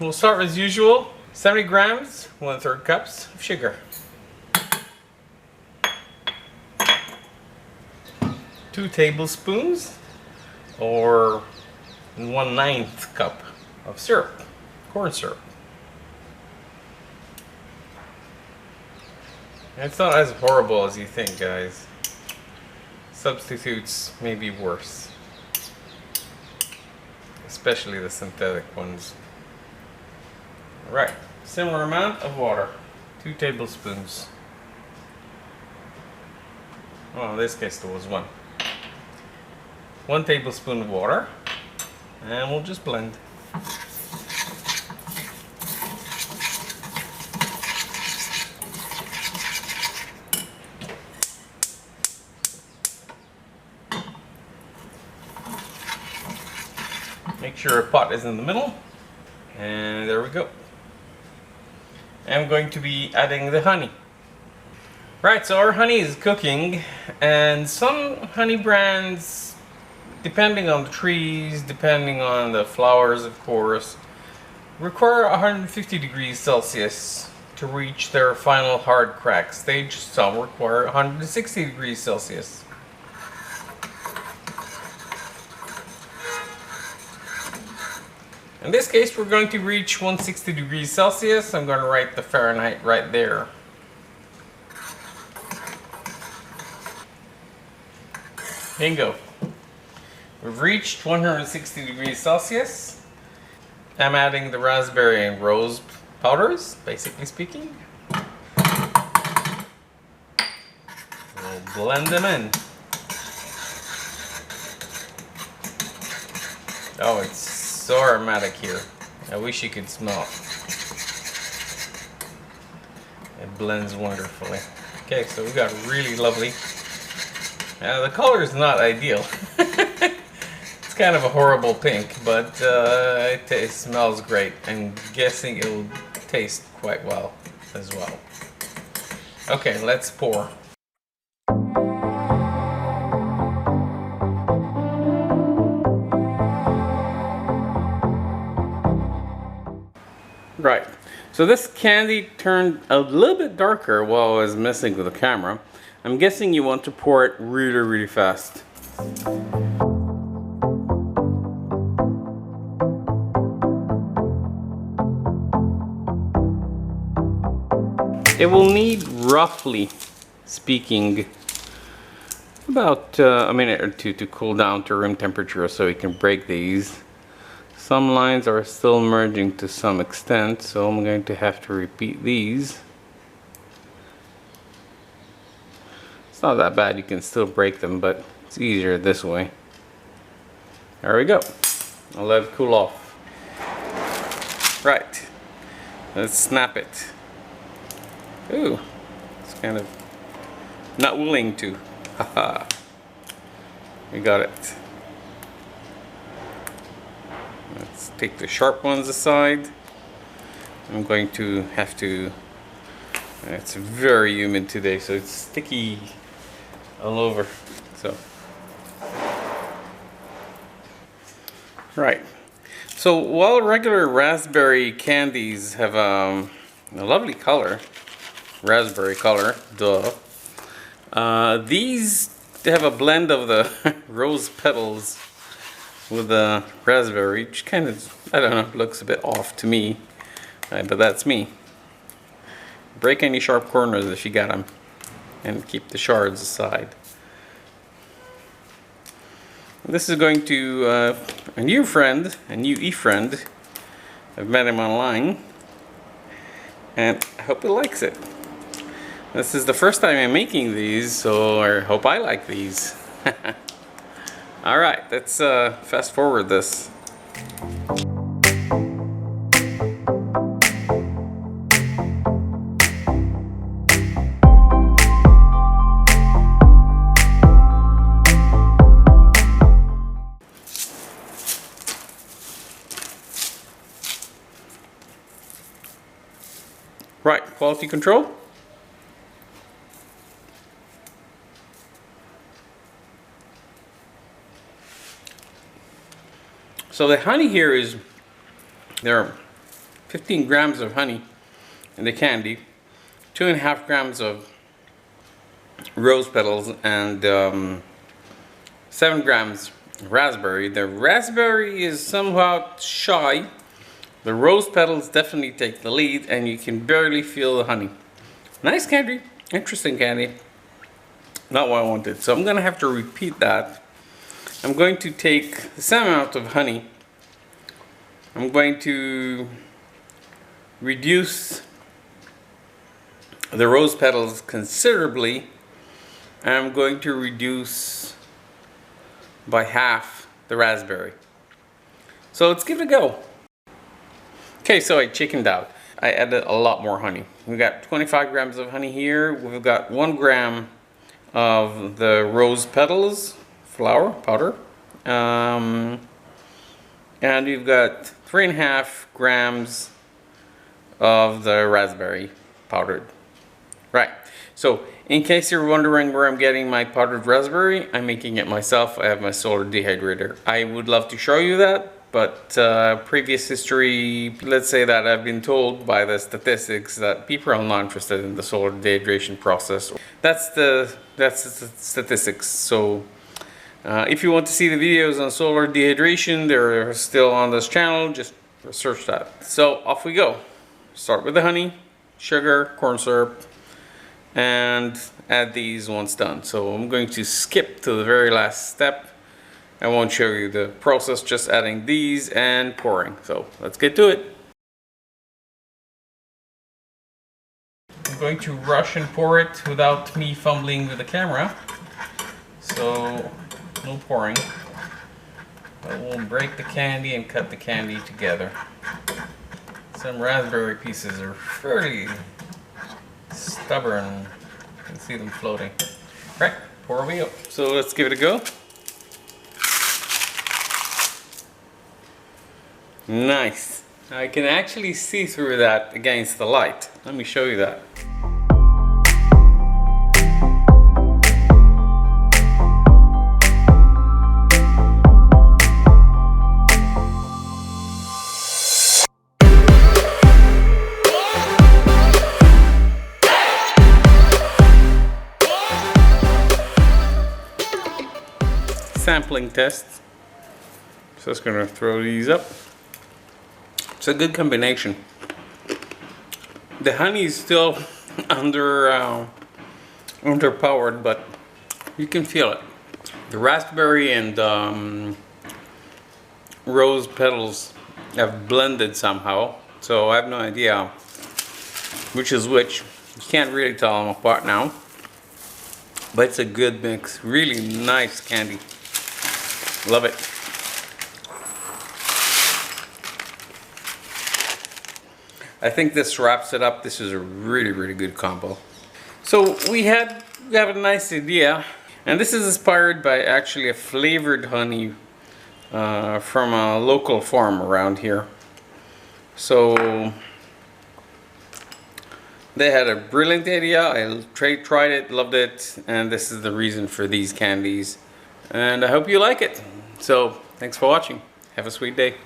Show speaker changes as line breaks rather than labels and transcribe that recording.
we'll start as usual. 70 grams, 1/3 cups of sugar. 2 tablespoons or 1/9 cup of syrup, corn syrup. It's not as horrible as you think, guys. Substitutes may be worse, especially the synthetic ones. Right, similar amount of water, 2 tablespoons. Well, in this case there was 1. 1 tablespoon of water, and we'll just blend. Make sure a pot is in the middle, and there we go. I'm going to be adding the honey. Right, so our honey is cooking, and some honey brands, depending on the trees, depending on the flowers of course, require 150 degrees Celsius to reach their final hard crack stage. Some require 160 degrees Celsius. In this case, we're going to reach 160 degrees Celsius. I'm going to write the Fahrenheit right there. Bingo. We've reached 160 degrees Celsius. I'm adding the raspberry and rose powders, basically speaking. We'll blend them in. Oh, it's so aromatic here. I wish you could smell it. It blends wonderfully. Okay, so we got really lovely. The color is not ideal. It's kind of a horrible pink, but it smells great. I'm guessing it will taste quite well as well. Okay, let's pour. Right, so this candy turned a little bit darker while I was messing with the camera. I'm guessing you want to pour it really, really fast. It will need, roughly speaking, about a minute or two to cool down to room temperature so we can break these. Some lines are still merging to some extent, so I'm going to have to repeat these. It's not that bad, you can still break them, but it's easier this way. There we go. I'll let it cool off. Right, let's snap it. Ooh, it's kind of not willing to. Haha. We got it. Let's take the sharp ones aside. I'm going to have to, it's very humid today, so it's sticky all over. So, right. So while regular raspberry candies have a lovely color, raspberry color, duh. These have a blend of the rose petals with the raspberry, which kind of, I don't know, looks a bit off to me, but that's me. Break any sharp corners if you got them, and keep the shards aside. This is going to a new friend, a new e-friend. I've met him online, and I hope he likes it. This is the first time I'm making these, so I hope I like these. Alright, let's fast forward this. Right, quality control. So the honey here is, they're 15 grams of honey in the candy, 2.5 grams of rose petals, and 7 grams raspberry. The raspberry is somewhat shy. The rose petals definitely take the lead, and you can barely feel the honey. Nice candy, interesting candy. Not what I wanted, so I'm gonna have to repeat that. I'm going to take the same amount of honey. I'm going to reduce the rose petals considerably. And I'm going to reduce by half the raspberry. So let's give it a go. Okay, so I chickened out. I added a lot more honey. We've got 25 grams of honey here. We've got 1 gram of the rose petals flower powder. And we've got 3.5 grams of the raspberry powdered. Right, so in case you're wondering where I'm getting my powdered raspberry, I'm making it myself. I have my solar dehydrator. I would love to show you that, but previous history, let's say that I've been told by the statistics that people are not interested in the solar dehydration process. That's the statistics. So if you want to see the videos on solar dehydration, they're still on this channel. Just search that. So off we go. Start with the honey, sugar, corn syrup, and add these once done. So I'm going to skip to the very last step. I won't show you the process, just adding these and pouring. So let's get to it. I'm going to rush and pour it without me fumbling with the camera. So no pouring. I will break the candy and cut the candy together. Some raspberry pieces are fairly stubborn. You can see them floating. Right, pour we go. So let's give it a go. Nice. I can actually see through that against the light. Let me show you that. Sampling test. So just gonna throw these up. It's a good combination. The honey is still underpowered, but you can feel it. The raspberry and rose petals have blended somehow, so I have no idea which is which. You can't really tell them apart now, but it's a good mix. Really nice candy. Love it. I think this wraps it up. This is a really, really good combo. So we have a nice idea, and this is inspired by actually a flavored honey from a local farm around here. So they had a brilliant idea. I tried it, loved it, and this is the reason for these candies. And I hope you like it. So thanks for watching. Have a sweet day.